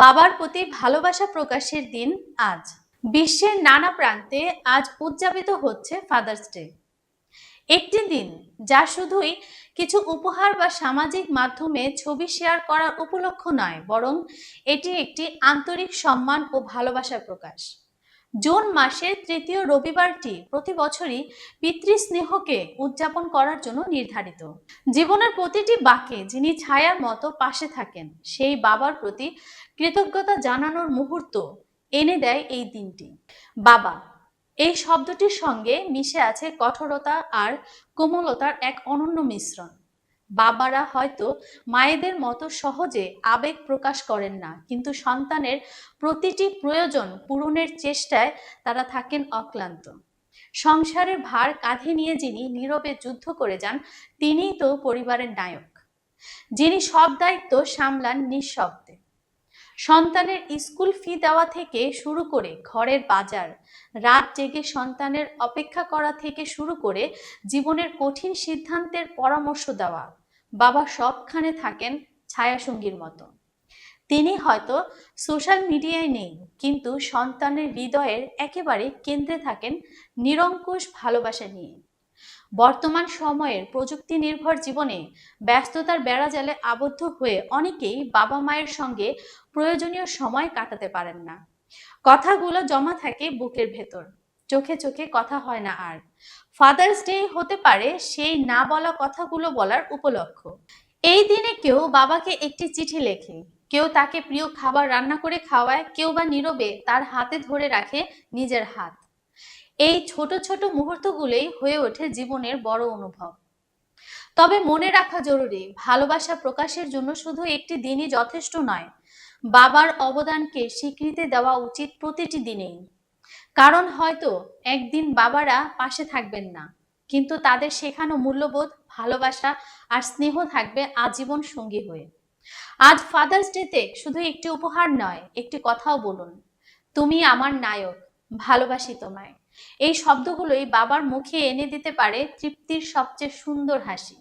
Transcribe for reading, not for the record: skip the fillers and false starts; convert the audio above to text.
বাবার প্রতি ভালোবাসা প্রকাশের দিন আজ। বিশ্বের নানা প্রান্তে আজ উদযাপিত হচ্ছে ফাদার্স ডে। একটি দিন যা শুধুই কিছু উপহার বা সামাজিক মাধ্যমে ছবি শেয়ার করার উপলক্ষ নয়, বরং এটি একটি আন্তরিক সম্মান ও ভালোবাসার প্রকাশ। জুন মাসের তৃতীয় রবিবারটি প্রতি বছরই পিতৃস্নেহকে উদযাপন করার জন্য নির্ধারিত। জীবনের প্রতিটি বাঁকে যিনি ছায়ার মতো পাশে থাকেন, সেই বাবার প্রতি কৃতজ্ঞতা জানানোর মুহূর্ত এনে দেয় এই দিনটি। বাবা এই শব্দটির সঙ্গে মিশে আছে কঠোরতা আর কোমলতার এক অনন্য মিশ্রণ। বাবারা হয়তো মায়েদের মতো সহজে আবেগ প্রকাশ করেন না, কিন্তু সন্তানের প্রতিটি প্রয়োজন পূরণের চেষ্টায় তারা থাকেন অক্লান্ত। সংসারের ভার কাঁধে নিয়ে যিনি নীরবে যুদ্ধ করে যান, তিনিই তো পরিবারের নায়ক, যিনি সব দায়িত্ব সামলান নিঃশব্দে। সন্তানের স্কুল ফি দেওয়া থেকে শুরু করে ঘরের বাজার, রাত জেগে সন্তানের অপেক্ষা করা থেকে শুরু করে জীবনের কঠিন সিদ্ধান্তের পরামর্শ দেওয়া, বাবা সবখানে থাকেন ছায়াসঙ্গীর মতো। তিনি হয়তো সোশ্যাল মিডিয়ায় নেই, কিন্তু সন্তানের হৃদয়ের একেবারে কেন্দ্রে থাকেন নিরঙ্কুশ ভালোবাসা নিয়ে। বর্তমান সময়ের প্রযুক্তি নির্ভর জীবনে ব্যস্ততার বেড়াজালে আবদ্ধ হয়ে অনেকেই বাবা মায়ের সঙ্গে প্রয়োজনীয় সময় কাটাতে পারেন না। কথাগুলো জমা থাকে বুকের ভেতর, চোখে চোখে কথা হয় না আর। ফাদার্স ডে হতে পারে সেই না বলা কথাগুলো বলার উপলক্ষ। এই দিনে কেউ বাবাকে একটি চিঠি লেখে, কেউ তাকে প্রিয় খাবার রান্না করে খাওয়ায়, কেউ বা নীরবে তার হাতে ধরে রাখে নিজের হাত। এই ছোট ছোট মুহূর্তগুলোই হয়ে ওঠে জীবনের বড় অনুভব। তবে মনে রাখা জরুরি, ভালোবাসা প্রকাশের জন্য শুধু একটি দিনই যথেষ্ট নয়। বাবার অবদানকে স্বীকৃতি দেওয়া উচিত প্রতিটি দিনেই। কারণ হয়তো একদিন বাবারা পাশে থাকবেন না, কিন্তু তাদের শেখানো মূল্যবোধ, ভালোবাসা আর স্নেহ থাকবে আজীবন সঙ্গী হয়ে। আজ ফাদার্স ডেতে শুধু একটি উপহার নয়, একটি কথাও বলুন, তুমি আমার নায়ক, ভালোবাসি তোমায়। এই শব্দগুলোই বাবার মুখে এনে দিতে পারে তৃপ্তির সবচেয়ে সুন্দর হাসি।